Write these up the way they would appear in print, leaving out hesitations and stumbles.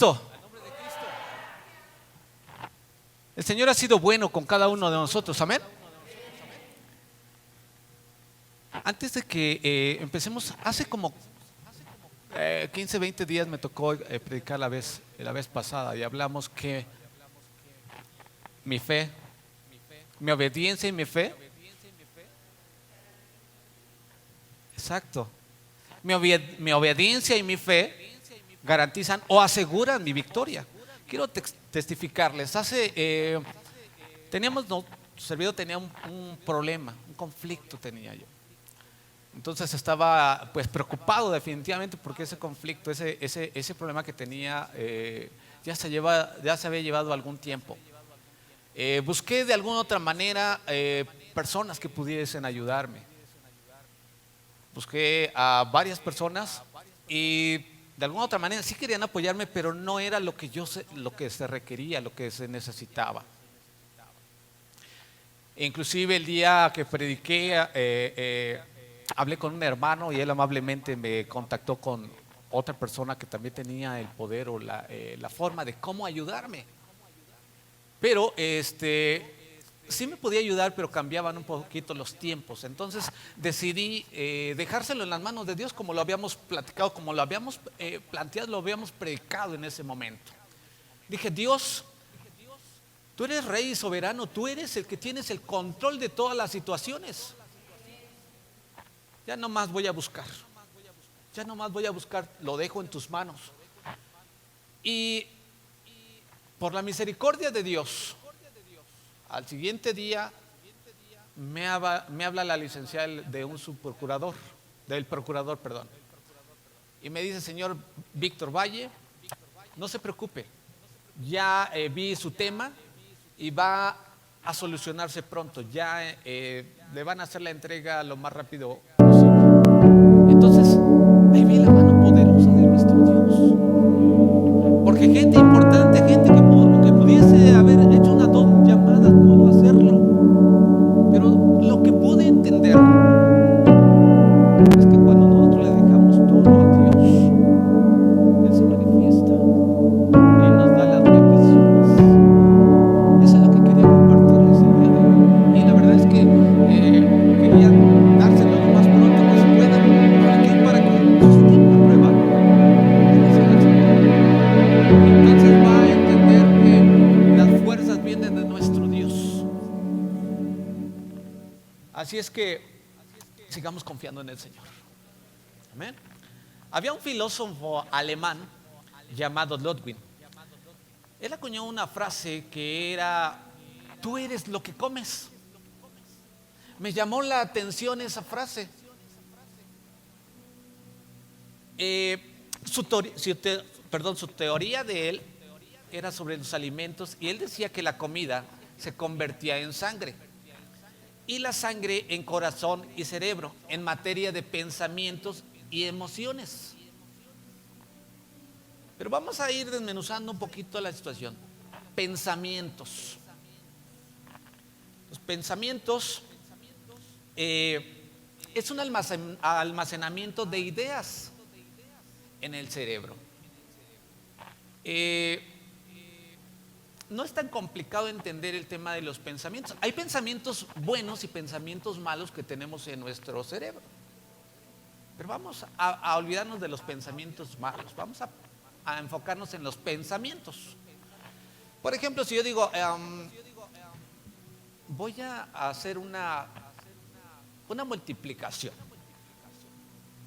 Cristo. El Señor ha sido bueno con cada uno de nosotros, amén. Antes de que empecemos, hace como 15, 20 días me tocó predicar la vez pasada y hablamos que mi fe, mi obediencia y mi fe, exacto, mi obediencia y mi fe garantizan o aseguran mi victoria. Quiero testificarles, tu servidor tenía un problema, un conflicto tenía yo. Entonces estaba pues preocupado definitivamente porque ese conflicto, ese problema que tenía ya se había llevado algún tiempo. Busqué de alguna otra manera personas que pudiesen ayudarme. Busqué a varias personas y de alguna otra manera sí querían apoyarme, pero no era lo que se requería, lo que se necesitaba. Inclusive el día que prediqué, hablé con un hermano y él amablemente me contactó con otra persona que también tenía el poder o la forma de cómo ayudarme. Pero sí me podía ayudar, pero cambiaban un poquito los tiempos. Entonces decidí dejárselo en las manos de Dios, como lo habíamos platicado, como lo habíamos planteado, lo habíamos predicado en ese momento. Dije: Dios, tú eres Rey y soberano, tú eres el que tienes el control de todas las situaciones. Ya no más voy a buscar, lo dejo en tus manos. Y por la misericordia de Dios, al siguiente día me habla la licenciada de un subprocurador, del procurador, perdón, y me dice: señor Víctor Valle, no se preocupe, ya vi su tema y va a solucionarse pronto, ya le van a hacer la entrega lo más rápido posible. Entonces ahí vi la mano poderosa de nuestro Dios, porque gente importante, gente que pudiese haber hecho una dos llamadas, pudo hacerlo, pero lo que pude entender es que cuando nosotros le dejamos todo a Dios, Él se manifiesta, Él nos da las bendiciones. Eso es lo que quería compartirles el día de hoy, y la verdad es que quería dárselo lo más pronto que se pueda, para que si se tiene una prueba, désela al Señor. Entonces va a entender que las fuerzas vienen de nuestro Dios. Así es que sigamos confiando en el Señor. Amén. Había un filósofo alemán llamado Ludwig. Él acuñó una frase que era: tú eres lo que comes. Me llamó la atención esa frase. Su teoría de él era sobre los alimentos, y él decía que la comida se convertía en sangre, y la sangre en corazón y cerebro, en materia de pensamientos y emociones. Pero vamos a ir desmenuzando un poquito la situación. Pensamientos. Los pensamientos es un almacenamiento de ideas en el cerebro. No es tan complicado entender el tema de los pensamientos. Hay pensamientos buenos y pensamientos malos que tenemos en nuestro cerebro, pero vamos a olvidarnos de los pensamientos malos. Vamos a enfocarnos en los pensamientos. Por ejemplo, si yo digo voy a hacer una multiplicación,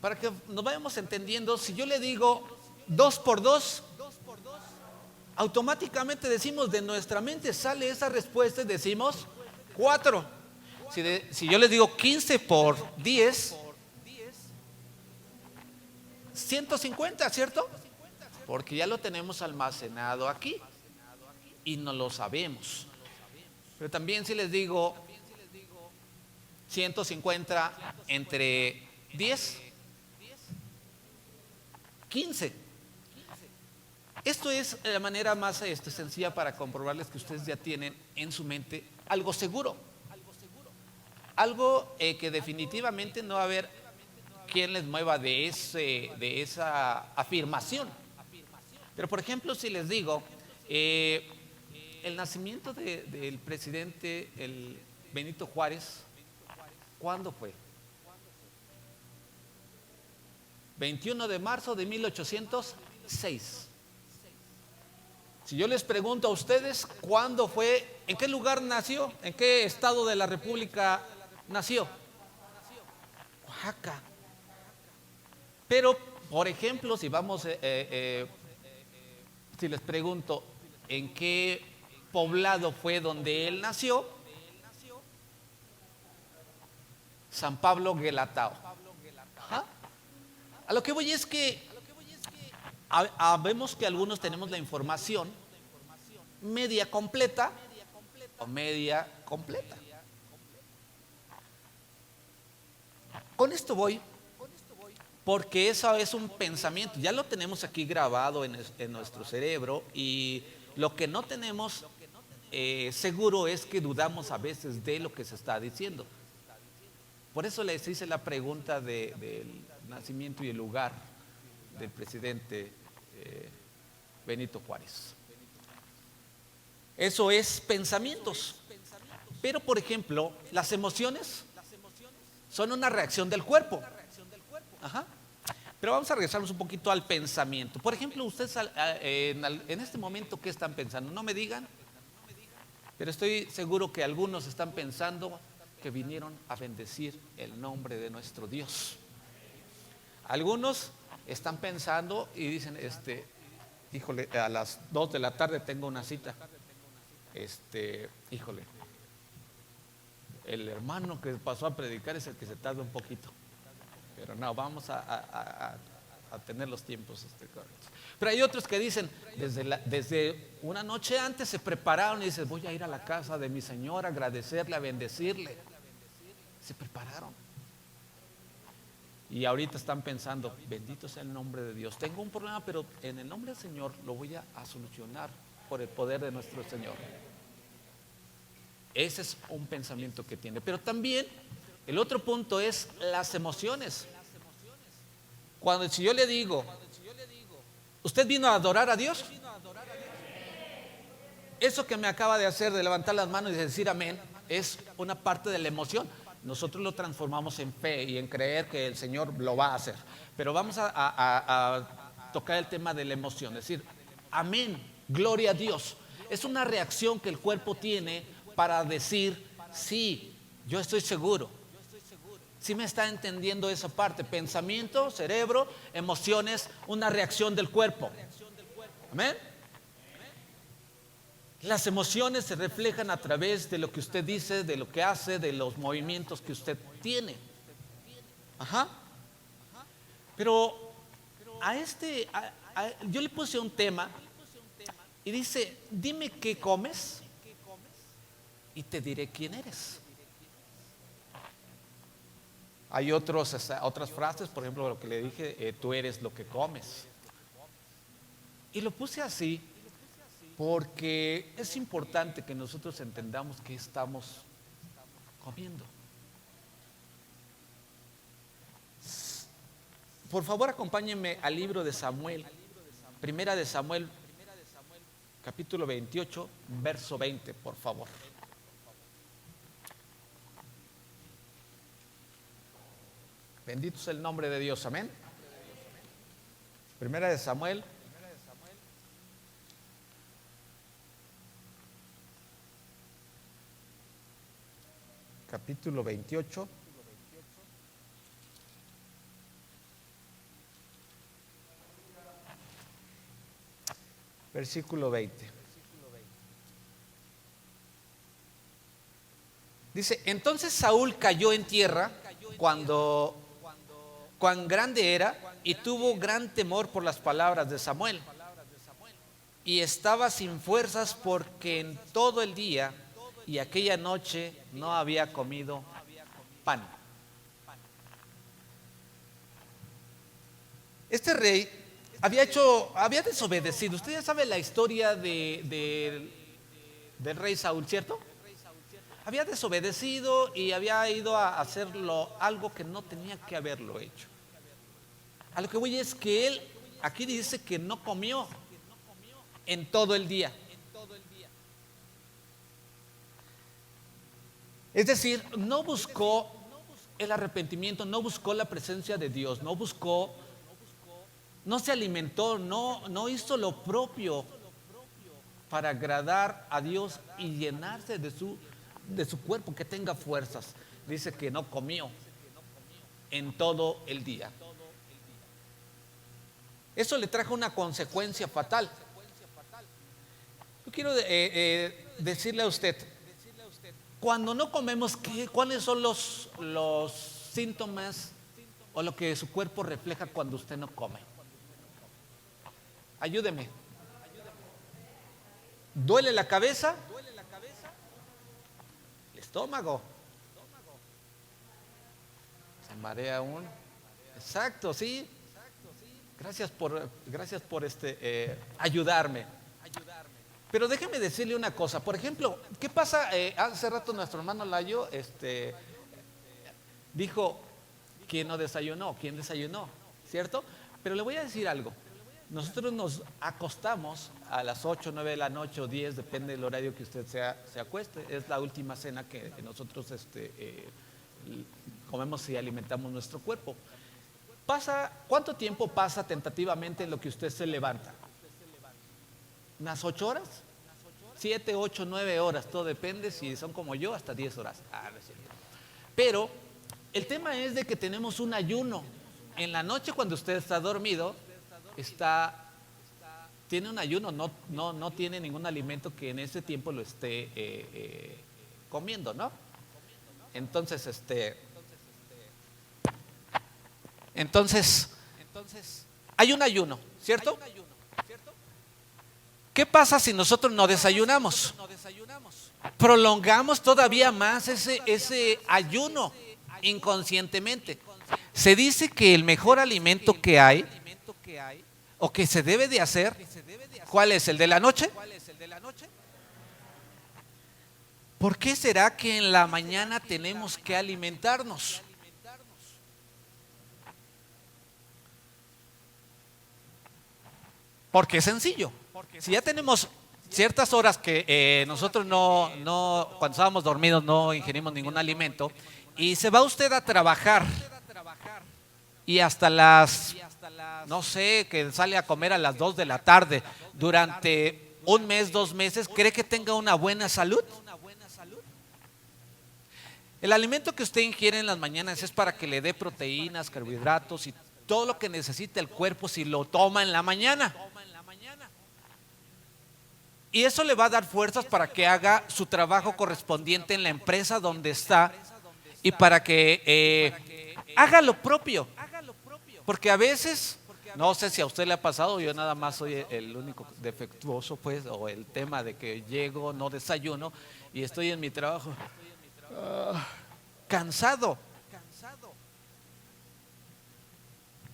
para que nos vayamos entendiendo, si yo le digo 2 por 2, automáticamente decimos, de nuestra mente sale esa respuesta y decimos 4. Si yo les digo 15 por 10, 150, ¿cierto? Porque ya lo tenemos almacenado aquí y no lo sabemos. Pero también si les digo 150 entre 10, 15. Esto es la manera más sencilla para comprobarles que ustedes ya tienen en su mente algo seguro. Algo que definitivamente no va a haber quien les mueva de esa afirmación. Pero por ejemplo, si les digo, el nacimiento del presidente el Benito Juárez, ¿cuándo fue? 21 de marzo de 1806. Si yo les pregunto a ustedes, ¿cuándo fue? ¿En qué lugar nació? ¿En qué estado de la República nació? Oaxaca. Pero, por ejemplo, si vamos, si les pregunto, ¿en qué poblado fue donde él nació? San Pablo Guelatao. Ajá. A lo que voy es que vemos que algunos tenemos la información media completa o media completa. Con esto voy, porque eso es un pensamiento, ya lo tenemos aquí grabado en nuestro cerebro, y lo que no tenemos seguro es que dudamos a veces de lo que se está diciendo. Por eso les hice la pregunta del nacimiento y el lugar del presidente Benito Juárez. Eso es pensamientos. Pero, por ejemplo, las emociones son una reacción del cuerpo. Ajá. Pero vamos a regresarnos un poquito al pensamiento. Por ejemplo, ustedes en este momento, ¿qué están pensando? No me digan, pero estoy seguro que algunos están pensando que vinieron a bendecir el nombre de nuestro Dios. Algunos están pensando y dicen, híjole, a las 2 de la tarde tengo una cita. Híjole, el hermano que pasó a predicar es el que se tarda un poquito. Pero no, vamos a tener los tiempos correctos. Pero hay otros que dicen, desde una noche antes se prepararon y dicen, voy a ir a la casa de mi Señor a agradecerle, a bendecirle. Se prepararon. Y ahorita están pensando, bendito sea el nombre de Dios. Tengo un problema, pero en el nombre del Señor lo voy a solucionar por el poder de nuestro Señor. Ese es un pensamiento que tiene. Pero también el otro punto es las emociones. Si yo le digo, ¿usted vino a adorar a Dios? Eso que me acaba de hacer, de levantar las manos y decir amén, es una parte de la emoción. Nosotros lo transformamos en fe y en creer que el Señor lo va a hacer. Pero vamos a tocar el tema de la emoción, es decir, amén, gloria a Dios. Es una reacción que el cuerpo tiene para decir, sí, yo estoy seguro. ¿Sí me está entendiendo esa parte? Pensamiento, cerebro, emociones, una reacción del cuerpo. Amén. Las emociones se reflejan a través de lo que usted dice, de lo que hace, de los movimientos que usted tiene. Ajá. Pero yo le puse un tema y dice, dime qué comes y te diré quién eres. Hay otras frases, por ejemplo, lo que le dije, tú eres lo que comes. Y lo puse así porque es importante que nosotros entendamos qué estamos comiendo. Por favor, acompáñenme al libro de Samuel, Primera de Samuel, capítulo 28, verso 20, por favor. Bendito es el nombre de Dios, amén. Primera de Samuel, capítulo 28, versículo 20. Dice, entonces Saúl cayó en tierra cuán grande era, y tuvo gran temor por las palabras de Samuel. Y estaba sin fuerzas porque en todo el día y aquella noche no había comido pan. Este rey había desobedecido. Usted ya sabe la historia del rey Saúl, ¿cierto? Había desobedecido y había ido a hacerlo algo que no tenía que haberlo hecho. A lo que voy es que él aquí dice que no comió en todo el día. Es decir, no buscó el arrepentimiento, no buscó la presencia de Dios, no se alimentó, no hizo lo propio para agradar a Dios y llenarse de su cuerpo, que tenga fuerzas. Dice que no comió en todo el día. Eso le trajo una consecuencia fatal. Yo quiero decirle a usted, cuando no comemos, ¿cuáles son los síntomas o lo que su cuerpo refleja cuando usted no come? Ayúdeme. ¿Duele la cabeza? El estómago. Se marea aún. Exacto, sí. Gracias por ayudarme. Pero déjeme decirle una cosa. Por ejemplo, ¿qué pasa? Hace rato nuestro hermano Layo dijo que no desayunó. ¿Quién desayunó? ¿Cierto? Pero le voy a decir algo. Nosotros nos acostamos a las 8, 9 de la noche o 10, depende del horario que usted se acueste. Es la última cena que nosotros comemos y alimentamos nuestro cuerpo. ¿Cuánto tiempo pasa tentativamente en lo que usted se levanta? ¿Unas 8 horas? 7, 8, 9 horas, todo depende. Si son como yo, hasta 10 horas. No es cierto. Pero el tema es de que tenemos un ayuno. En la noche, cuando usted está dormido, tiene un ayuno, no tiene ningún alimento que en ese tiempo lo esté comiendo, ¿no? Entonces, hay un ayuno, ¿cierto? ¿Qué pasa si nosotros no desayunamos? Prolongamos todavía más ese ayuno inconscientemente. Se dice que el mejor alimento que hay o que se debe de hacer, ¿cuál es? ¿El de la noche? ¿Por qué será que en la mañana tenemos que alimentarnos? Porque es sencillo. Si ya tenemos ciertas horas que nosotros cuando estábamos dormidos no ingerimos ningún alimento, y se va usted a trabajar y hasta no sé, que sale a comer a las 2 de la tarde durante un mes, 2 meses, ¿cree que tenga una buena salud? El alimento que usted ingiere en las mañanas es para que le dé proteínas, carbohidratos y todo lo que necesita el cuerpo si lo toma en la mañana. Y eso le va a dar fuerzas para que haga su trabajo correspondiente en la empresa donde está y para que haga lo propio. Porque a veces, no sé si a usted le ha pasado, yo nada más soy el único defectuoso, pues, o el tema de que llego, no desayuno y estoy en mi trabajo cansado.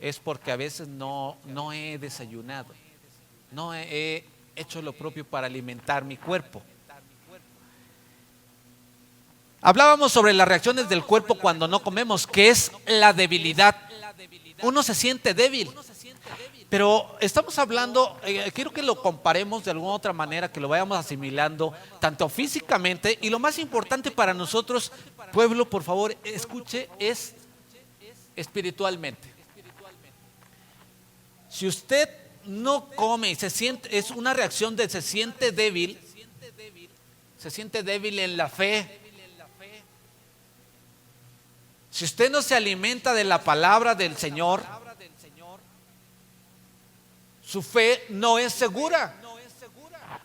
Es porque a veces no he desayunado, no he hecho lo propio para alimentar mi cuerpo. Hablábamos sobre las reacciones del cuerpo cuando no comemos, que es la debilidad. Uno se siente débil, pero estamos hablando, quiero que lo comparemos de alguna otra manera, que lo vayamos asimilando, tanto físicamente y lo más importante para nosotros, pueblo, por favor, escuche, es espiritualmente. Si usted no come y es una reacción de se siente débil en la fe. Si usted no se alimenta de la palabra del Señor, su fe no es segura.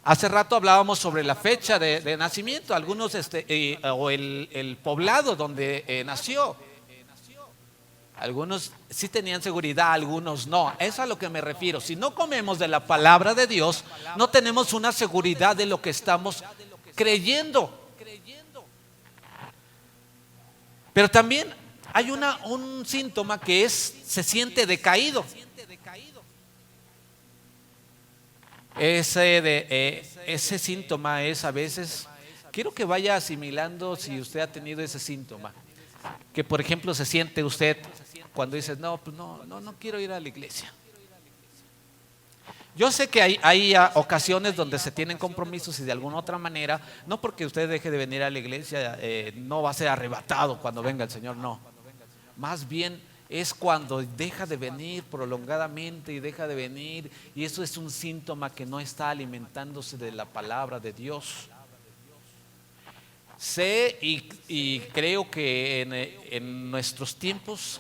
Hace rato hablábamos sobre la fecha de nacimiento, algunos o el poblado donde nació. Algunos sí tenían seguridad, algunos no. Es a lo que me refiero. Si no comemos de la palabra de Dios, no tenemos una seguridad de lo que estamos creyendo. Pero también hay un síntoma que se siente decaído. Ese síntoma es a veces, quiero que vaya asimilando si usted ha tenido ese síntoma. Que por ejemplo se siente usted cuando dice, no quiero ir a la iglesia. Yo sé que hay ocasiones donde se tienen compromisos y de alguna otra manera, no porque usted deje de venir a la iglesia, no va a ser arrebatado cuando venga el Señor, no. Más bien es cuando deja de venir prolongadamente y deja de venir, y eso es un síntoma que no está alimentándose de la palabra de Dios. Sé y creo que en nuestros tiempos,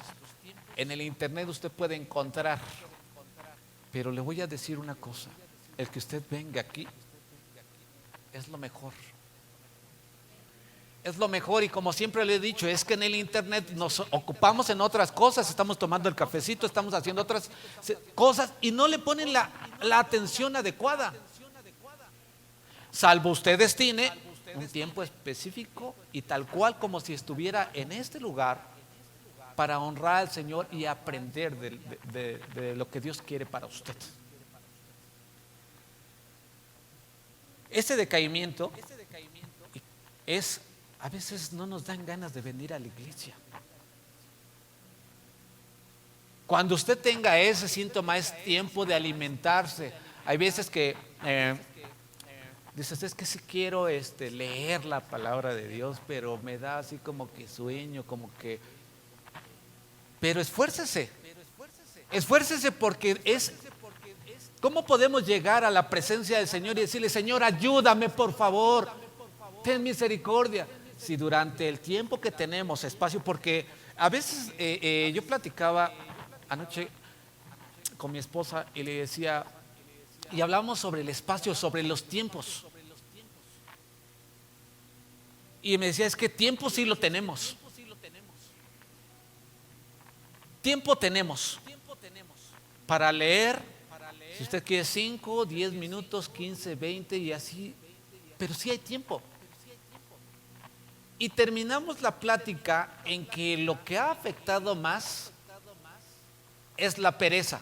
en el internet usted puede encontrar, pero le voy a decir una cosa, el que usted venga aquí es lo mejor. Es lo mejor, y como siempre le he dicho, es que en el internet nos ocupamos en otras cosas, estamos tomando el cafecito, estamos haciendo otras cosas y no le ponen la atención adecuada. Salvo usted destine un tiempo específico y tal cual como si estuviera en este lugar para honrar al Señor y aprender de lo que Dios quiere para usted. Ese decaimiento es, a veces no nos dan ganas de venir a la iglesia. Cuando usted tenga ese síntoma es tiempo de alimentarse. Hay veces que dices, es que sí quiero leer la palabra de Dios, pero me da así como que sueño, como que... Pero esfuércese porque ¿cómo podemos llegar a la presencia del Señor y decirle, Señor, ayúdame por favor, ten misericordia? Si durante el tiempo que tenemos espacio, porque a veces yo platicaba anoche con mi esposa y le decía, y hablamos sobre el espacio, sobre los tiempos. Y me decía, es que tiempo sí lo tenemos. Tiempo tenemos para leer, si usted quiere 5, 10 minutos, 15, 20 y así, pero sí hay tiempo. Y terminamos la plática en que lo que ha afectado más es la pereza.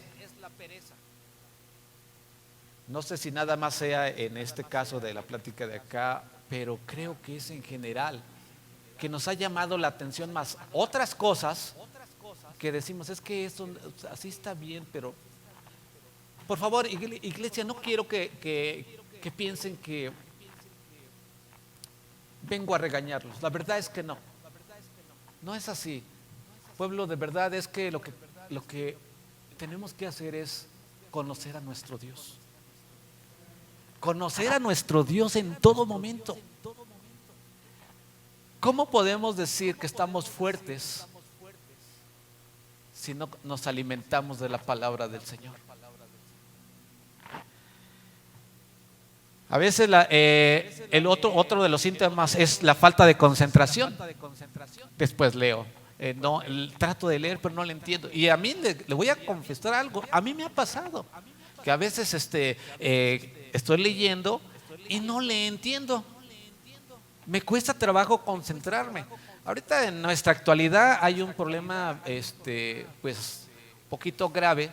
No sé si nada más sea en este caso de la plática de acá, pero creo que es en general, que nos ha llamado la atención más otras cosas que decimos, es que eso así está bien, pero por favor, iglesia, no quiero que piensen que vengo a regañarlos. La verdad es que no. No es así. Pueblo, de verdad es que lo que tenemos que hacer es conocer a nuestro Dios. Conocer a nuestro Dios en todo momento. ¿Cómo podemos decir que estamos fuertes si no nos alimentamos de la palabra del Señor? A veces otro de los síntomas es la falta de concentración. Después leo, no, trato de leer pero no le entiendo. Y a mí le voy a confesar algo, a mí me ha pasado que a veces estoy leyendo y no le entiendo. Me cuesta trabajo concentrarme. Ahorita en nuestra actualidad hay un problema pues poquito grave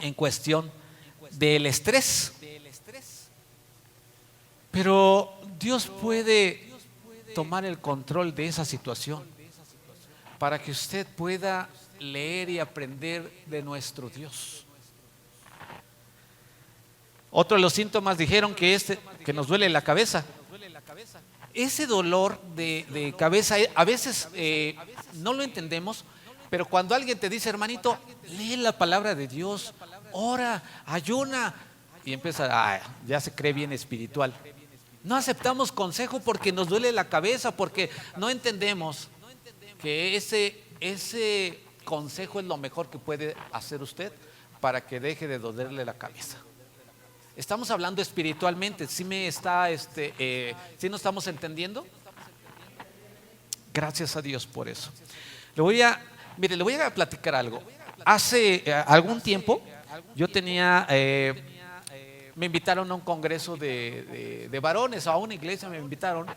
en cuestión del estrés. Pero Dios puede tomar el control de esa situación para que usted pueda leer y aprender de nuestro Dios. Otro de los síntomas dijeron que nos duele la cabeza. Ese dolor de cabeza a veces no lo entendemos, pero cuando alguien te dice, hermanito, lee la palabra de Dios, ora, ayuna, y empieza, ya se cree bien espiritual. No aceptamos consejo porque nos duele la cabeza, porque no entendemos que ese consejo es lo mejor que puede hacer usted para que deje de dolerle la cabeza. Estamos hablando espiritualmente. ¿Sí sí nos estamos entendiendo? Gracias a Dios por eso. Le voy a platicar algo. Hace algún tiempo yo me invitaron a un congreso de varones, a una iglesia me invitaron,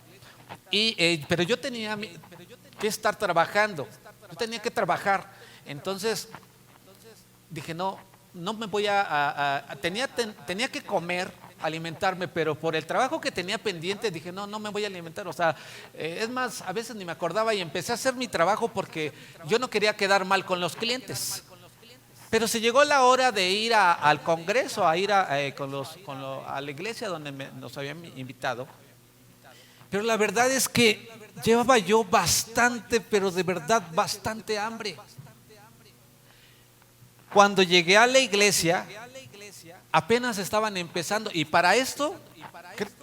pero yo tenía que estar trabajando, yo tenía que trabajar, entonces dije no me voy tenía que comer, alimentarme, pero por el trabajo que tenía pendiente dije no me voy a alimentar, o sea, es más, a veces ni me acordaba y empecé a hacer mi trabajo porque yo no quería quedar mal con los clientes. Pero se llegó la hora de ir al Congreso, a ir a la iglesia donde nos habían invitado. Pero la verdad es que llevaba yo bastante, pero de verdad bastante hambre. Cuando llegué a la iglesia, apenas estaban empezando, y para esto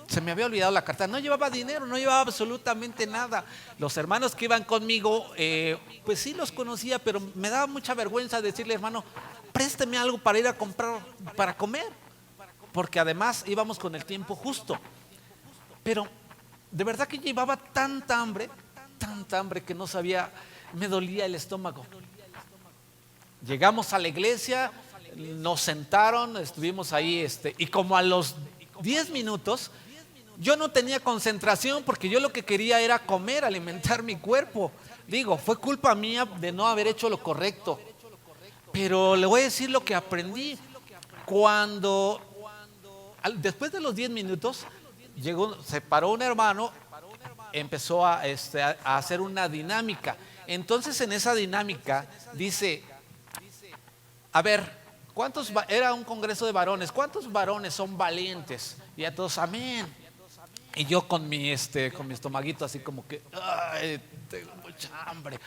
se me había olvidado la cartera. No llevaba dinero, no llevaba absolutamente nada. Los hermanos que iban conmigo, pues sí los conocía, pero me daba mucha vergüenza decirle: hermano, présteme algo para ir a comprar, para comer, porque además íbamos con el tiempo justo. Pero de verdad que llevaba tanta hambre que no sabía, me dolía el estómago. Llegamos a la iglesia, nos sentaron, estuvimos ahí, y como a los 10 minutos, yo no tenía concentración, porque yo lo que quería era comer, alimentar mi cuerpo. Digo, fue culpa mía de no haber hecho lo correcto. Pero le voy a decir lo que aprendí. Después de los 10 minutos, se paró un hermano, empezó a hacer una dinámica. Entonces, en esa dinámica dice: a ver, era un congreso de varones, ¿cuántos varones son valientes? Y a todos, amén. Y yo con mi estomaguito así como que, ay, tengo mucha hambre.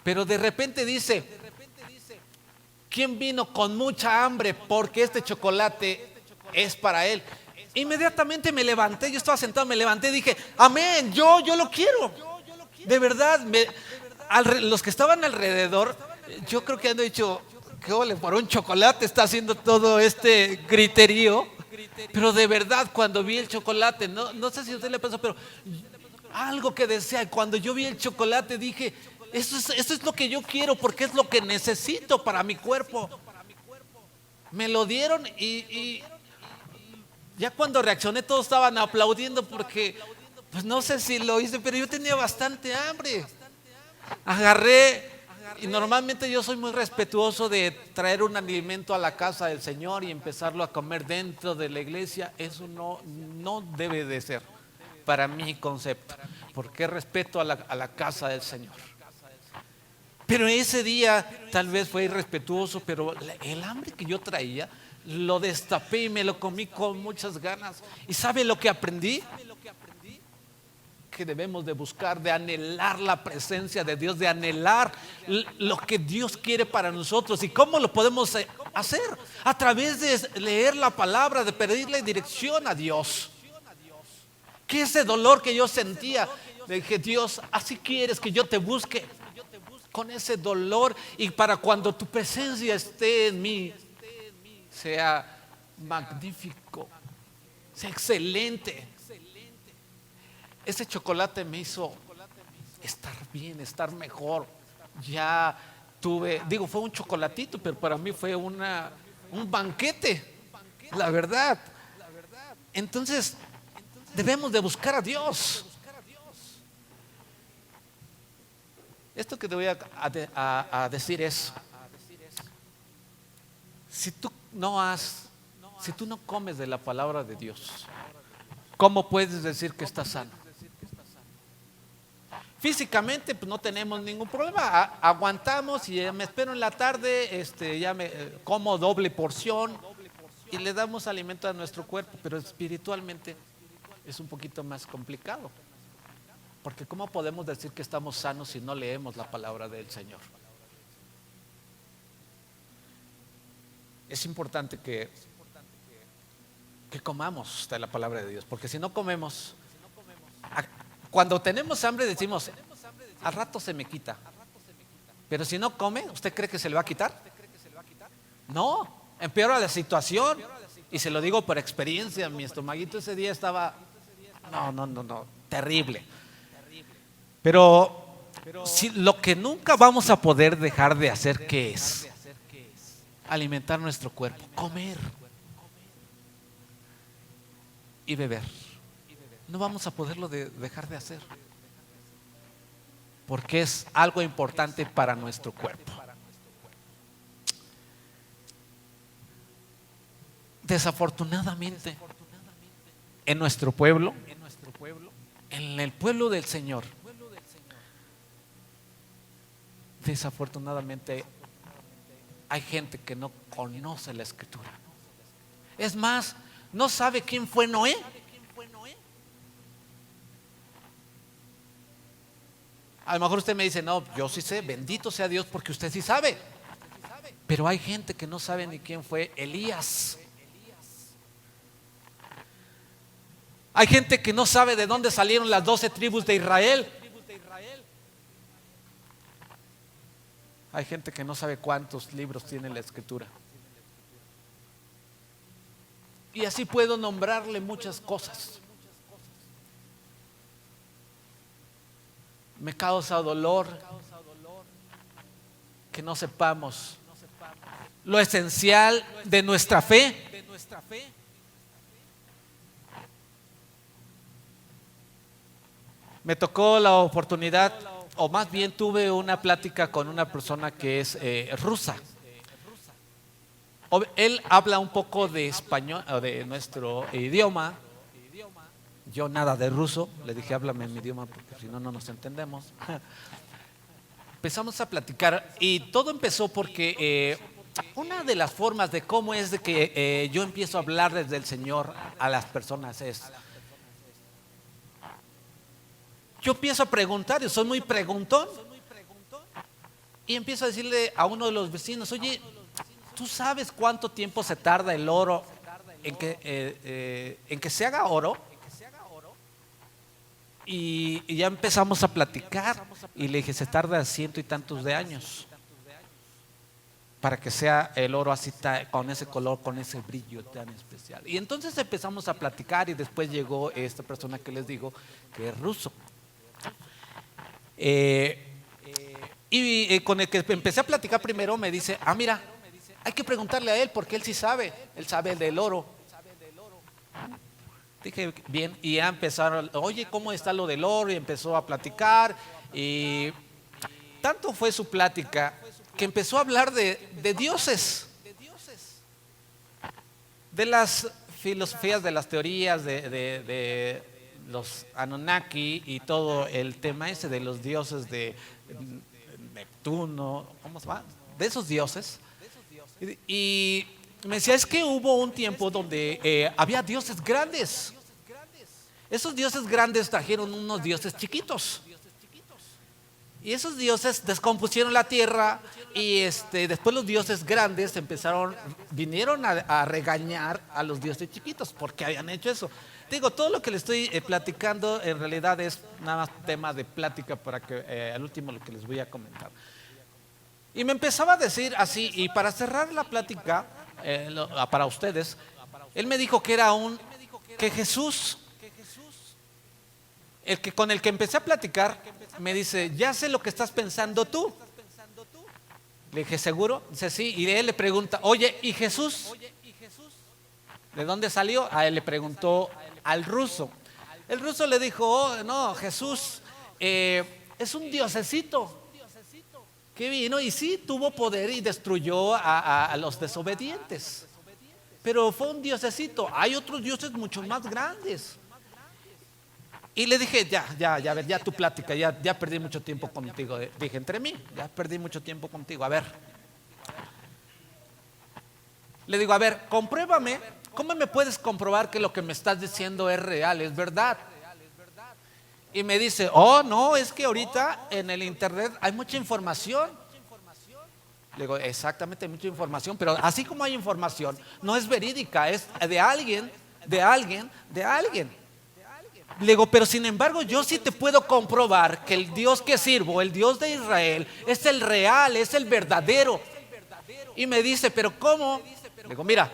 Pero de repente dice: ¿quién vino con mucha hambre? Porque este chocolate es para él. Inmediatamente me levanté, yo estaba sentado, me levanté y dije: amén, yo lo quiero. De verdad, los que estaban alrededor, yo creo que han dicho: qué ole, por un chocolate está haciendo todo este griterío. Pero de verdad, cuando vi el chocolate, no sé si a usted le pasó, pero algo que desea, cuando yo vi el chocolate dije: esto es lo que yo quiero, porque es lo que necesito para mi cuerpo. Me lo dieron y ya cuando reaccioné todos estaban aplaudiendo, porque pues no sé si lo hice, pero yo tenía bastante hambre. Agarré, y normalmente yo soy muy respetuoso de traer un alimento a la casa del Señor y empezarlo a comer dentro de la iglesia. Eso no debe de ser para mi concepto, porque respeto a la casa del Señor. Pero ese día tal vez fue irrespetuoso, pero el hambre que yo traía lo destapé y me lo comí con muchas ganas. ¿Y sabe lo que aprendí? Que debemos de buscar, de anhelar la presencia de Dios, de anhelar lo que Dios quiere para nosotros. ¿Y cómo lo podemos hacer? A través de leer la palabra, de pedirle dirección a Dios. Que ese dolor que yo sentía, le dije: Dios, así quieres que yo te busque, con ese dolor, y para cuando tu presencia esté en mí, sea magnífico, sea excelente. Ese chocolate me hizo estar bien, estar mejor. Ya fue un chocolatito, pero para mí fue un banquete, la verdad. Entonces, debemos de buscar a Dios. Esto que te voy a decir es: si tú no comes de la palabra de Dios, ¿cómo puedes decir que estás sano? Físicamente pues no tenemos ningún problema, aguantamos y me espero en la tarde, ya me como doble porción y le damos alimento a nuestro cuerpo. Pero espiritualmente es un poquito más complicado, porque ¿cómo podemos decir que estamos sanos si no leemos la palabra del Señor? Es importante que comamos de la palabra de Dios, porque si no comemos, cuando tenemos hambre decimos: al rato se me quita. Pero si no come, ¿usted cree que se le va a quitar? No, empeora la situación. Y se lo digo por experiencia, mi estomaguito ese día estaba, no, terrible. Pero si lo que nunca vamos a poder dejar de hacer, ¿qué es? Alimentar nuestro cuerpo, comer y beber. No vamos a poderlo dejar de hacer, porque es algo importante para nuestro cuerpo. Desafortunadamente, en nuestro pueblo, en el pueblo del Señor, desafortunadamente hay gente que no conoce la Escritura. Es más, no sabe quién fue Noé. A lo mejor usted me dice, no, yo sí sé, bendito sea Dios porque usted sí sabe. Pero hay gente que no sabe ni quién fue Elías. Hay gente que no sabe de dónde salieron las 12 tribus de Israel. Hay gente que no sabe cuántos libros tiene la Escritura. Y así puedo nombrarle muchas cosas. Me causa dolor que no sepamos lo esencial de nuestra fe. Me tocó la oportunidad, o más bien tuve una plática con una persona que es rusa. Él habla un poco de español, de nuestro idioma. Yo nada de ruso, le dije háblame en mi idioma porque si no, no nos entendemos. Empezamos a platicar y todo empezó porque una de las formas de cómo es de que yo empiezo a hablar desde el Señor a las personas es, yo empiezo a preguntar, yo soy muy preguntón, y empiezo a decirle a uno de los vecinos, oye, ¿tú sabes cuánto tiempo se tarda el oro en que se haga oro? Y ya empezamos a platicar y le dije, se tarda 100 y tantos de años para que sea el oro así con ese color, con ese brillo tan especial. Y entonces empezamos a platicar y después llegó esta persona que les digo que es ruso. Y con el que empecé a platicar primero me dice, mira, hay que preguntarle a él porque él sí sabe, él sabe del oro. Dije, bien, y ya empezaron, oye, ¿cómo está lo del oro? Y empezó a platicar y tanto fue su plática que empezó a hablar de dioses, de las filosofías, de las teorías, de los Anunnaki y todo el tema ese de los dioses de Neptuno, ¿cómo se llama? De esos dioses. Y me decía, es que hubo un tiempo donde había dioses grandes. Esos dioses grandes trajeron unos dioses chiquitos. Y esos dioses descompusieron la tierra y después los dioses grandes vinieron a regañar a los dioses chiquitos porque habían hecho eso. Digo, todo lo que les estoy platicando en realidad es nada más tema de plática para que al último lo que les voy a comentar. Y me empezaba a decir así, y para cerrar la plática para ustedes, él me dijo que que Jesús, con el que empecé a platicar, me dice, ya sé lo que estás pensando tú. Le dije, ¿seguro? Dice, sí. Y él le pregunta, oye, ¿y Jesús? ¿De dónde salió? A él le preguntó al ruso. El ruso le dijo, oh, no, Jesús es un diosecito que vino y sí tuvo poder y destruyó a los desobedientes, pero fue un diosecito. Hay otros dioses mucho más grandes. Y le dije, ya tu plática, ya perdí mucho tiempo contigo. Dije, entre mí, ya perdí mucho tiempo contigo. A ver, le digo, a ver, compruébame. ¿Cómo me puedes comprobar que lo que me estás diciendo es real, es verdad? Y me dice, oh, no, es que ahorita en el internet hay mucha información. Le digo, exactamente, hay mucha información, pero así como hay información, no es verídica, es de alguien. Le digo, pero sin embargo yo sí te puedo comprobar que el Dios que sirvo, el Dios de Israel, es el real, es el verdadero. Y me dice, pero ¿cómo? Le digo, mira,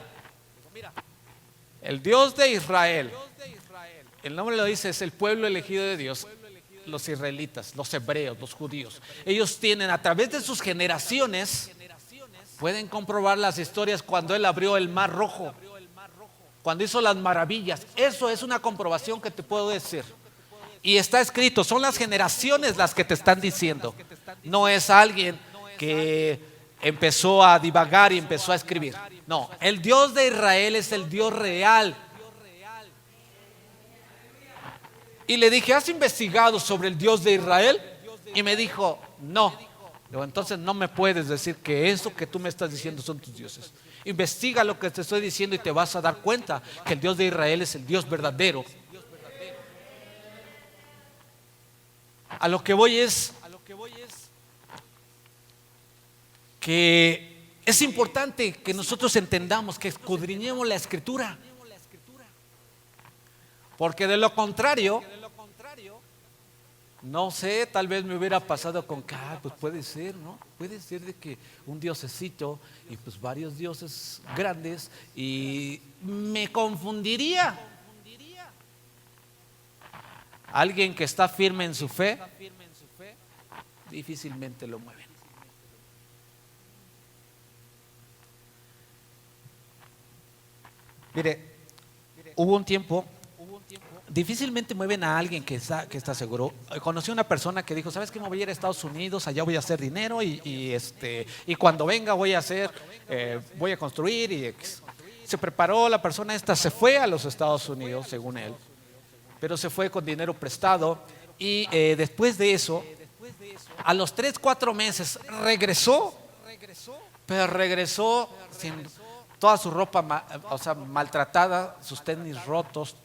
el Dios de Israel, el nombre lo dice, es el pueblo elegido de Dios, los israelitas, los hebreos, los judíos. Ellos tienen a través de sus generaciones, pueden comprobar las historias cuando Él abrió el mar rojo, cuando hizo las maravillas. Eso es una comprobación que te puedo decir. Y está escrito, son las generaciones las que te están diciendo. No es alguien que empezó a divagar y empezó a escribir. No, el Dios de Israel es el Dios real. Y le dije, ¿has investigado sobre el Dios de Israel? Y me dijo, no. Digo, entonces no me puedes decir que eso que tú me estás diciendo son tus dioses. Investiga lo que te estoy diciendo y te vas a dar cuenta que el Dios de Israel es el Dios verdadero. A lo que voy es que es importante que nosotros entendamos, que escudriñemos la Escritura, porque de lo contrario, no sé, tal vez me hubiera pasado con que, pues puede ser, ¿no? Puede ser de que un diosecito y pues varios dioses grandes y me confundiría. Alguien que está firme en su fe, difícilmente lo mueven. Mire, hubo un tiempo, difícilmente mueven a alguien que está seguro. Conocí una persona que dijo, ¿sabes qué? Me voy a ir a Estados Unidos, allá voy a hacer dinero y cuando venga voy a hacer, voy a construir y se preparó la persona esta, se fue a los Estados Unidos, según él, pero se fue con dinero prestado y después de eso, a los 3, 4 meses regresó, pero regresó sin toda su ropa, o sea, maltratada, sus tenis rotos.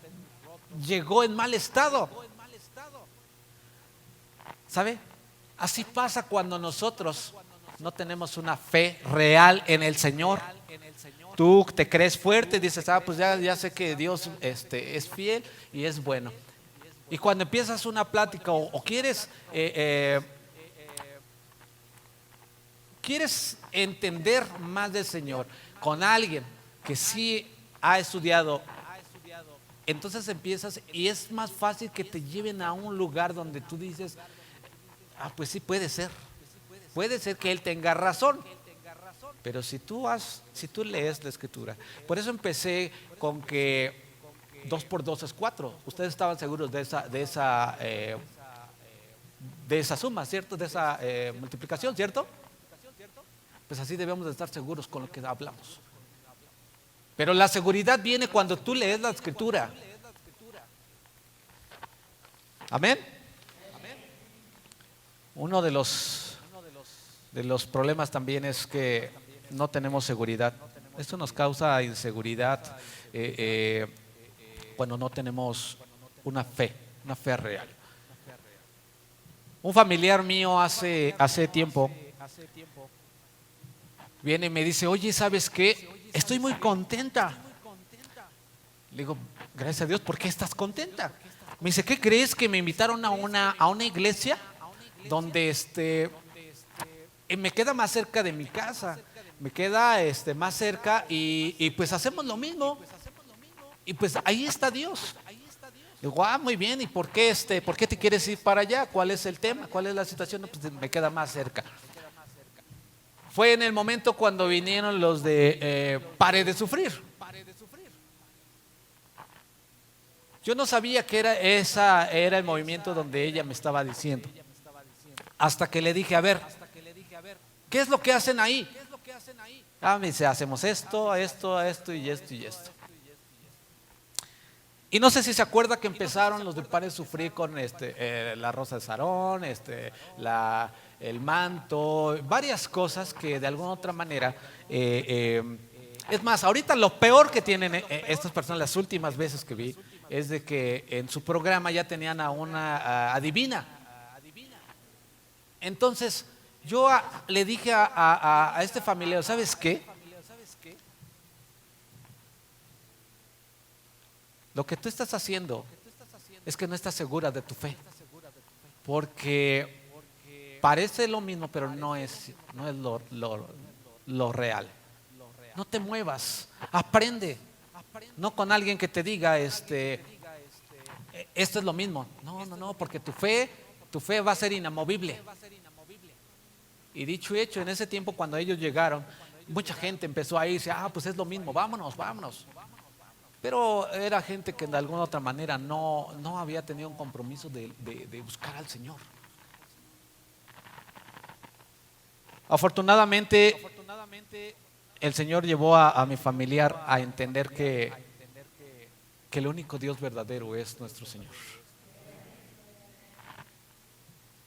Llegó en mal estado. ¿Sabe? Así pasa cuando nosotros no tenemos una fe real en el Señor. Tú te crees fuerte y dices, pues ya sé que Dios es fiel y es bueno. Y cuando empiezas una plática o quieres entender más del Señor con alguien que sí ha estudiado, entonces empiezas y es más fácil que te lleven a un lugar donde tú dices, pues sí puede ser que él tenga razón, pero si tú lees la Escritura, por eso empecé con que 2 por 2 es 4. Ustedes estaban seguros de esa suma, ¿cierto? De esa multiplicación, ¿cierto? Pues así debemos de estar seguros con lo que hablamos. Pero la seguridad viene cuando tú lees la Escritura. Amén. Uno de los problemas también es que no tenemos seguridad. Esto nos causa inseguridad cuando no tenemos una fe real. Un familiar mío hace tiempo viene y me dice, oye, ¿sabes qué? Estoy muy contenta. Le digo, gracias a Dios, ¿por qué estás contenta? Me dice, ¿qué crees? Que me invitaron a una iglesia donde me queda más cerca de mi casa, me queda más cerca y pues hacemos lo mismo. Y pues ahí está Dios. Digo, muy bien, ¿y por qué te quieres ir para allá? ¿Cuál es el tema? ¿Cuál es la situación? No, pues me queda más cerca. Fue en el momento cuando vinieron los de Pare de Sufrir. Yo no sabía que era el movimiento donde ella me estaba diciendo. Hasta que le dije, a ver, ¿qué es lo que hacen ahí? Me dice, hacemos esto y esto y esto. Y no sé si se acuerda que empezaron los de Pare de Sufrir con la rosa de Sarón, el manto, varias cosas que de alguna otra manera, es más, ahorita lo peor que tienen estas personas, las últimas veces que vi, es de que en su programa ya tenían a una adivina. Entonces yo le dije a este familiar, ¿sabes qué? Lo que tú estás haciendo es que no estás segura de tu fe, porque parece lo mismo, pero no es lo real. No te muevas, aprende. No con alguien que te diga, esto es lo mismo. No, porque tu fe va a ser inamovible. Y dicho y hecho, en ese tiempo cuando ellos llegaron, mucha gente empezó a irse, pues es lo mismo, vámonos. Pero era gente que de alguna otra manera no había tenido un compromiso de buscar al Señor. Afortunadamente, el Señor llevó a mi familiar a entender que el único Dios verdadero es nuestro Señor.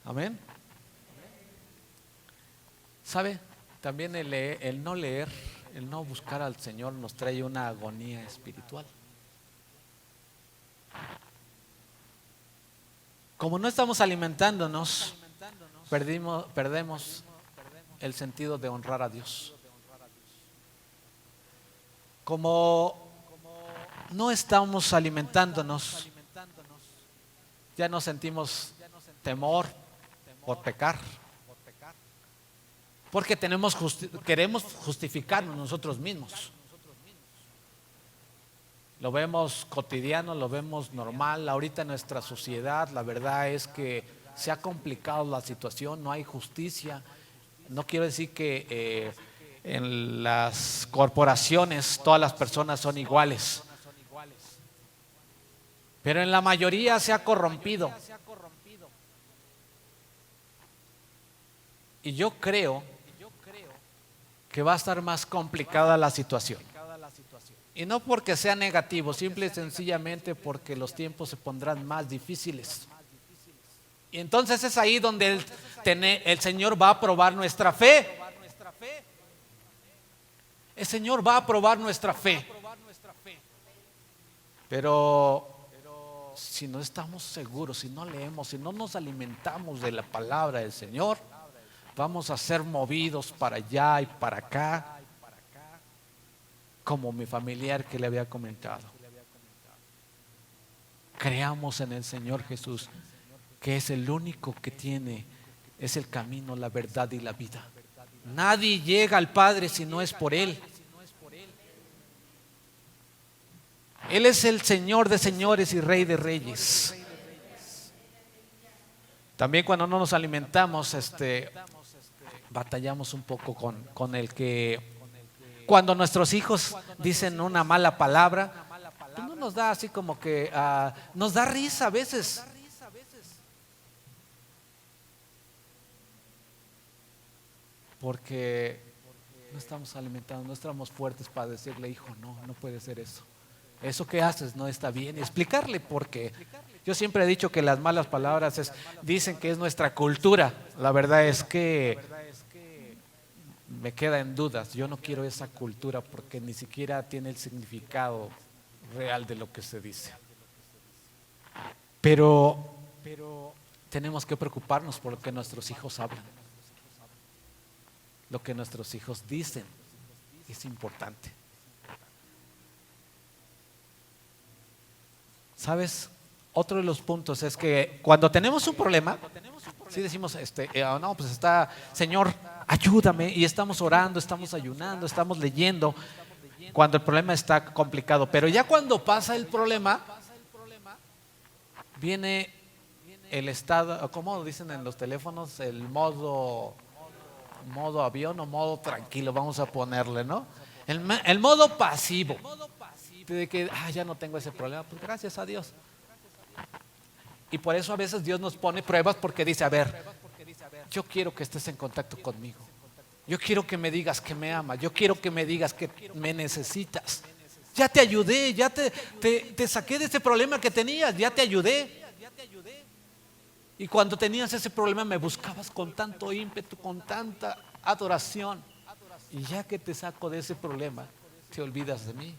Amén. ¿Sabe? También el no leer, el no buscar al Señor nos trae una agonía espiritual. Como no estamos alimentándonos, perdemos el sentido de honrar a Dios. Como no estamos alimentándonos, ya no sentimos temor por pecar, porque queremos justificarnos nosotros mismos. Lo vemos cotidiano, lo vemos normal. Ahorita en nuestra sociedad la verdad es que se ha complicado la situación, no hay justicia. No quiero decir que en las corporaciones todas las personas son iguales, pero en la mayoría se ha corrompido. Y yo creo que va a estar más complicada la situación. Y no porque sea negativo, simple y sencillamente porque los tiempos se pondrán más difíciles. Y entonces es ahí donde el Señor va a probar nuestra fe. El Señor va a probar nuestra fe. Pero si no estamos seguros, si no leemos, si no nos alimentamos de la palabra del Señor, vamos a ser movidos para allá y para acá, como mi familiar que le había comentado. Creamos en el Señor Jesús, que es el único que es el camino, la verdad y la vida. Nadie llega al Padre si no es por Él. Él es el Señor de señores y Rey de reyes. También cuando no nos alimentamos, batallamos un poco con el que cuando nuestros hijos dicen una mala palabra, pues no nos da así como que nos da risa a veces. Porque no estamos alimentando, no estamos fuertes para decirle, hijo, no puede ser eso. Eso que haces no está bien. Y explicarle por qué. Yo siempre he dicho que las malas palabras dicen que es nuestra cultura. La verdad es que me queda en dudas. Yo no quiero esa cultura porque ni siquiera tiene el significado real de lo que se dice. Pero tenemos que preocuparnos por lo que nuestros hijos hablan. Lo que nuestros hijos dicen es importante. ¿Sabes? Otro de los puntos es que cuando tenemos un problema, si decimos, no, pues está, Señor, ayúdame, y estamos orando, estamos ayunando, estamos leyendo, cuando el problema está complicado. Pero ya cuando pasa el problema, viene el estado, ¿cómo dicen en los teléfonos? El modo avión o modo tranquilo, vamos a ponerle, ¿no? El modo pasivo, de que ya no tengo ese problema, pues gracias a Dios. Y por eso a veces Dios nos pone pruebas, porque dice, a ver, yo quiero que estés en contacto conmigo. Yo quiero que me digas que me amas. Yo quiero que me digas que me necesitas. Ya te ayudé, ya te saqué de ese problema que tenías, ya te ayudé. Y cuando tenías ese problema me buscabas con tanto ímpetu, con tanta adoración. Y ya que te saco de ese problema, te olvidas de mí.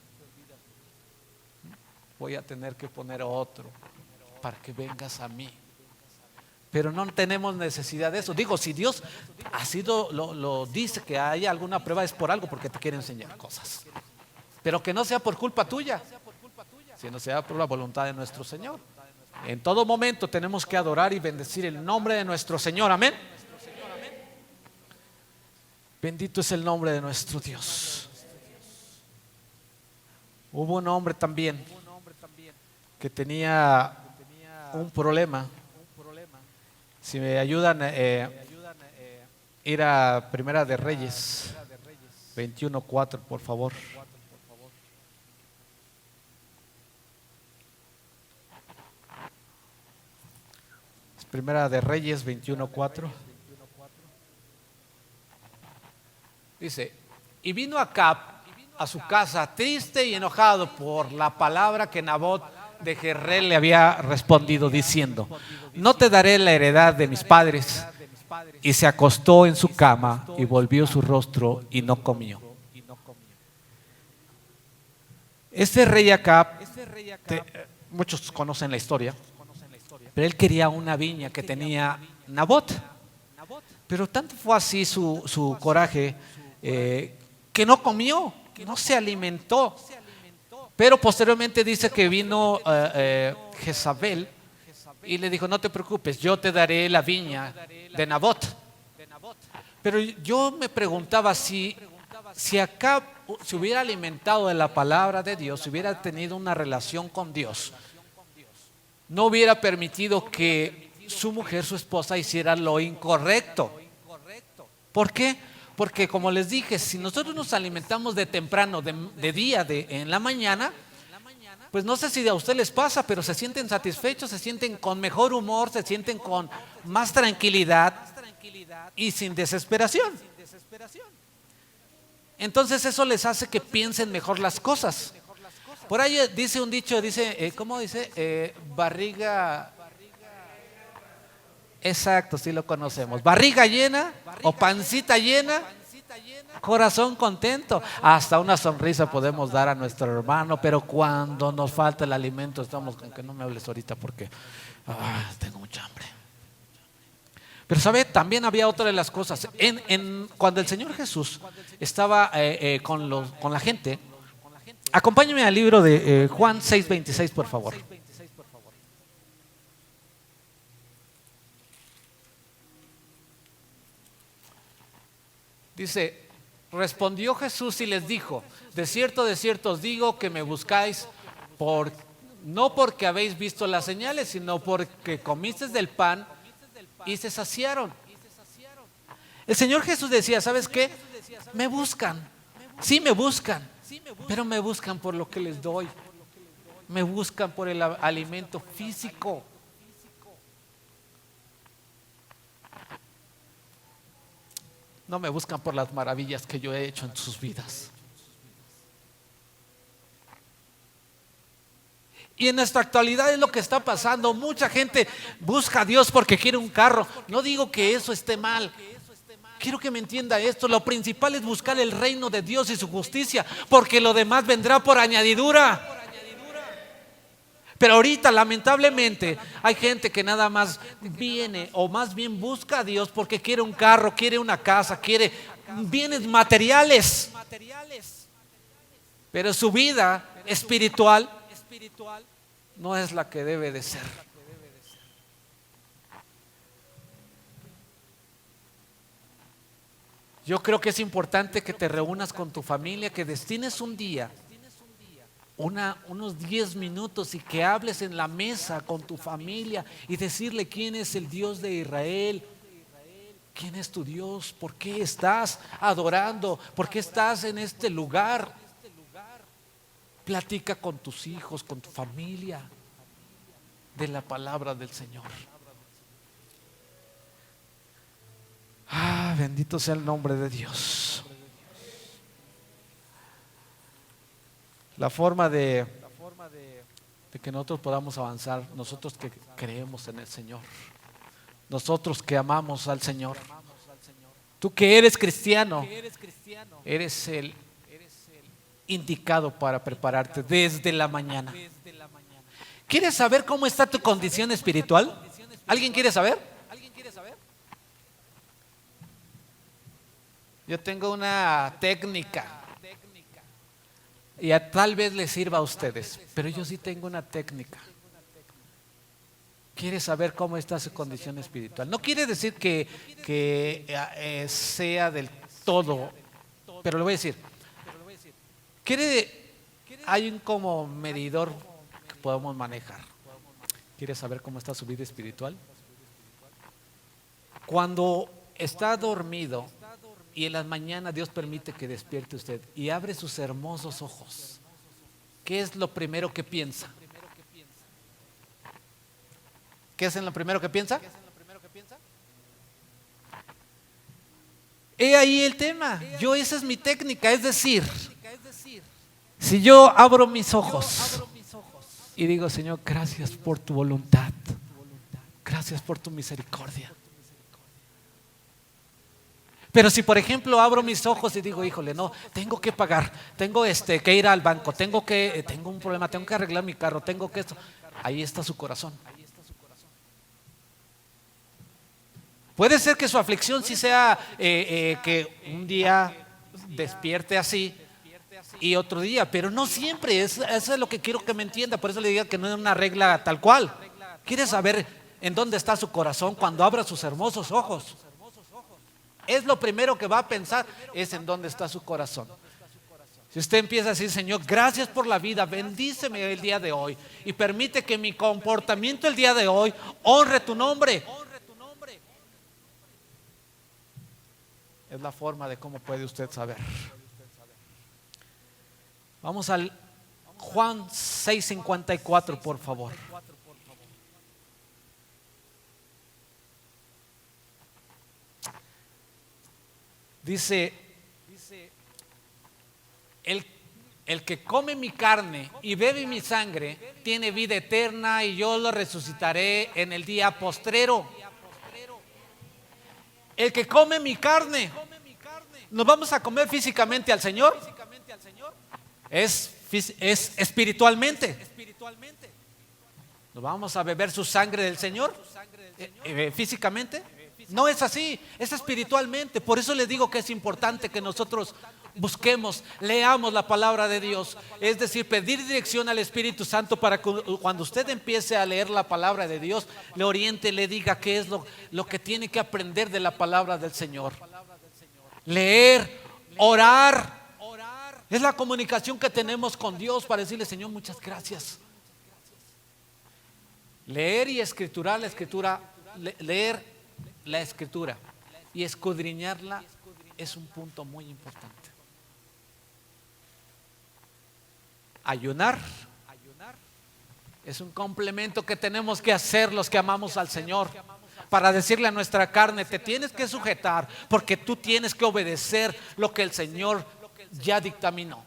Voy a tener que poner a otro para que vengas a mí. Pero no tenemos necesidad de eso. Digo, si Dios lo dice que hay alguna prueba, es por algo, porque te quiere enseñar cosas. Pero que no sea por culpa tuya, sino sea por la voluntad de nuestro Señor. En todo momento tenemos que adorar y bendecir el nombre de nuestro Señor. Amén. Bendito es el nombre de nuestro Dios. Hubo un hombre también que tenía un problema. Si me ayudan ir a Primera de Reyes 21:4, por favor. Primera de Reyes 21:4. Dice, y vino Acab a su casa triste y enojado por la palabra que Nabot de Jezreel le había respondido, diciendo, no te daré la heredad de mis padres. y se acostó en su cama y volvió su rostro y no comió. Este rey Acab, muchos conocen la historia, pero él quería una viña que tenía Nabot. Pero tanto fue así su coraje que no comió, no se alimentó. Pero posteriormente dice que vino Jezabel y le dijo: no te preocupes, yo te daré la viña de Nabot. Pero yo me preguntaba si Acab se hubiera alimentado de la palabra de Dios, si hubiera tenido una relación con Dios, no hubiera permitido que su mujer, su esposa, hiciera lo incorrecto. ¿Por qué? Porque, como les dije, si nosotros nos alimentamos de temprano, de día, en la mañana, pues no sé si a usted les pasa, pero se sienten satisfechos, se sienten con mejor humor, se sienten con más tranquilidad y sin desesperación. Entonces eso les hace que piensen mejor las cosas. Por ahí dice un dicho, ¿cómo dice? Barriga, exacto, sí lo conocemos. Barriga llena o pancita llena, corazón contento. Hasta una sonrisa podemos dar a nuestro hermano, pero cuando nos falta el alimento estamos con que no me hables ahorita porque tengo mucha hambre. Pero sabe, también había otra de las cosas. Cuando el Señor Jesús estaba con la gente, acompáñenme al libro de Juan 6:26, por favor. Dice: respondió Jesús y les dijo: de cierto os digo que me buscáis no porque habéis visto las señales, sino porque comisteis del pan y se saciaron. El Señor Jesús decía: ¿sabes qué? Me buscan, sí me buscan, pero me buscan por lo que les doy, me buscan por el alimento físico. No me buscan por las maravillas que yo he hecho en sus vidas. Y en nuestra actualidad es lo que está pasando. Mucha gente busca a Dios porque quiere un carro. No digo que eso esté mal. Quiero que me entienda esto. Lo principal es buscar el reino de Dios y su justicia, porque lo demás vendrá por añadidura. Pero ahorita, lamentablemente, hay gente que nada más viene, o más bien busca a Dios porque quiere un carro, quiere una casa, quiere bienes materiales. Pero su vida espiritual no es la que debe de ser. Yo creo que es importante que te reúnas con tu familia, que destines un día, unos 10 minutos, y que hables en la mesa con tu familia y decirle quién es el Dios de Israel, quién es tu Dios, por qué estás adorando, por qué estás en este lugar. Platica con tus hijos, con tu familia, de la palabra del Señor. Bendito sea el nombre de Dios. La forma de que nosotros podamos avanzar, nosotros que creemos en el Señor, nosotros que amamos al Señor. Tú que eres cristiano, eres el indicado para prepararte desde la mañana. ¿Quieres saber cómo está tu condición espiritual? ¿Alguien quiere saber? Yo tengo una técnica. Y tal vez les sirva a ustedes, pero yo sí tengo una técnica. ¿Quiere saber cómo está su condición espiritual? No quiere decir que sea del todo, pero le voy a decir. Hay un como medidor que podemos manejar. ¿Quiere saber cómo está su vida espiritual? Cuando está dormido y en las mañanas Dios permite que despierte usted y abre sus hermosos ojos, ¿qué es lo primero que piensa? ¿Qué es lo primero que piensa? He ahí el tema. Esa es mi técnica, es decir, si yo abro mis ojos y digo: Señor, gracias por tu voluntad, gracias por tu misericordia, Pero si por ejemplo abro mis ojos y digo, híjole, no, tengo que pagar, tengo que ir al banco, tengo un problema, tengo que arreglar mi carro, tengo que esto, ahí está su corazón. Puede ser que su aflicción sí sea que un día despierte así y otro día, pero no siempre. Eso es lo que quiero que me entienda. Por eso le digo que no es una regla tal cual. ¿Quiere saber en dónde está su corazón cuando abra sus hermosos ojos? Es lo primero que va a pensar, es en dónde está su corazón. Si usted empieza a decir, Señor, gracias por la vida, bendíceme el día de hoy y permite que mi comportamiento el día de hoy honre tu nombre. Es la forma de cómo puede usted saber. Vamos al Juan 6:54, por favor. Dice, el que come mi carne y bebe mi sangre tiene vida eterna y yo lo resucitaré en el día postrero. El que come mi carne, ¿nos vamos a comer físicamente al Señor? Es espiritualmente. ¿Nos vamos a beber su sangre del Señor físicamente? No es así, es espiritualmente. Por eso les digo que es importante que nosotros busquemos, leamos la palabra de Dios. Es decir, pedir dirección al Espíritu Santo para que cuando usted empiece a leer la palabra de Dios, le oriente, le diga qué es lo que tiene que aprender de la palabra del Señor. Leer, orar. Es la comunicación que tenemos con Dios para decirle, Señor, muchas gracias. Leer y escriturar la escritura, leer la escritura y escudriñarla es un punto muy importante. Ayunar es un complemento que tenemos que hacer los que amamos al Señor, para decirle a nuestra carne, te tienes que sujetar porque tú tienes que obedecer lo que el Señor ya dictaminó.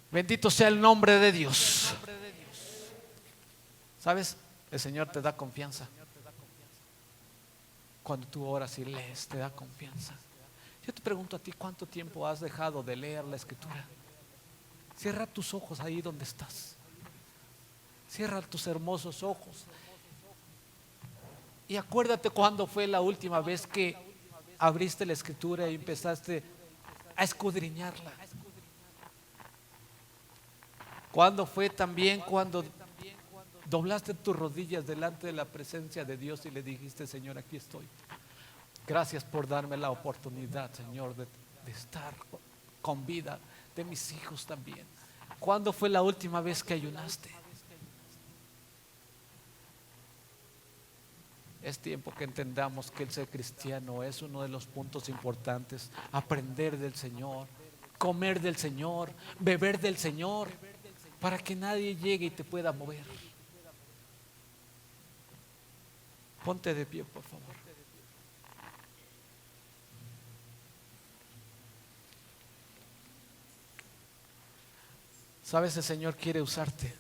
Bendito sea el nombre de Dios. ¿Sabes? El Señor te da confianza. Cuando tú oras y lees, te da confianza. Yo te pregunto a ti, ¿cuánto tiempo has dejado de leer la Escritura? Cierra tus ojos ahí donde estás. Cierra tus hermosos ojos. Y acuérdate cuándo fue la última vez que abriste la Escritura y empezaste a escudriñarla. ¿Cuándo fue también cuando doblaste tus rodillas delante de la presencia de Dios y le dijiste, Señor, aquí estoy? Gracias por darme la oportunidad, Señor, de estar con vida, de mis hijos también. ¿Cuándo fue la última vez que ayunaste? Es tiempo que entendamos que el ser cristiano es uno de los puntos importantes. Aprender del Señor, comer del Señor, beber del Señor, para que nadie llegue y te pueda mover. Ponte de pie, por favor. ¿Sabes? El Señor quiere usarte.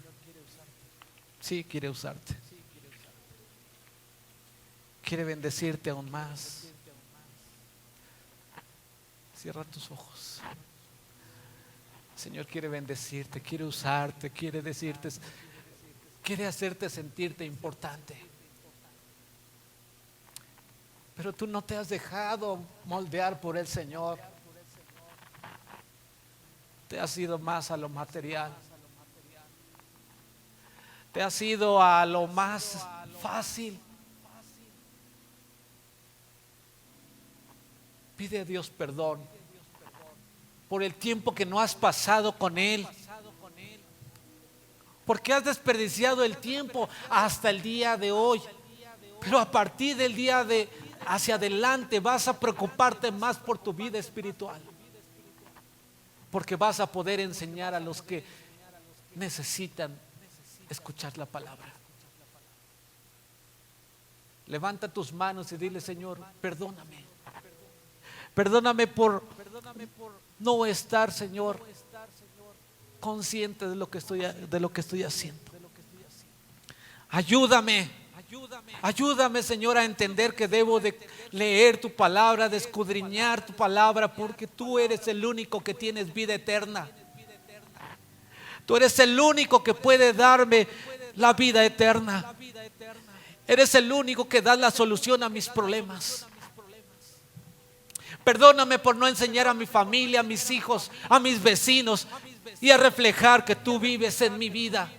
Sí, quiere usarte. Quiere bendecirte aún más. Cierra tus ojos. El Señor quiere bendecirte, quiere usarte, quiere decirte, quiere hacerte sentirte importante. Pero tú no te has dejado moldear por el Señor. Te has ido más a lo material. Te has ido a lo más fácil. Pide a Dios perdón por el tiempo que no has pasado con Él, porque has desperdiciado el tiempo hasta el día de hoy. Pero a partir del día de hacia adelante vas a preocuparte más por tu vida espiritual, porque vas a poder enseñar a los que necesitan escuchar la palabra. Levanta tus manos y dile, Señor, perdóname. Perdóname por no estar, Señor, consciente de lo que estoy haciendo. Ayúdame Ayúdame, Señor, a entender que debo de leer tu palabra, de escudriñar tu palabra, porque tú eres el único que tienes vida eterna. Tú eres el único que puede darme la vida eterna. Eres el único que da la solución a mis problemas. Perdóname por no enseñar a mi familia, a mis hijos, a mis vecinos y a reflejar que tú vives en mi vida.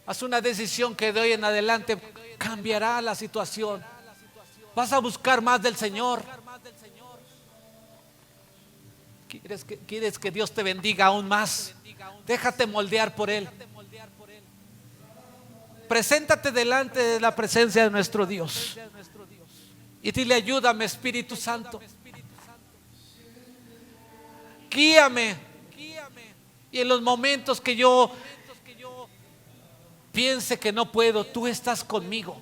Haz una decisión que de hoy en adelante cambiará la situación. Vas a buscar más del Señor. ¿Quieres que Dios te bendiga aún más? Déjate moldear por Él. Preséntate delante de la presencia de nuestro Dios y dile: ayúdame, Espíritu Santo. Guíame. Y en los momentos que yo piense que no puedo, tú estás conmigo.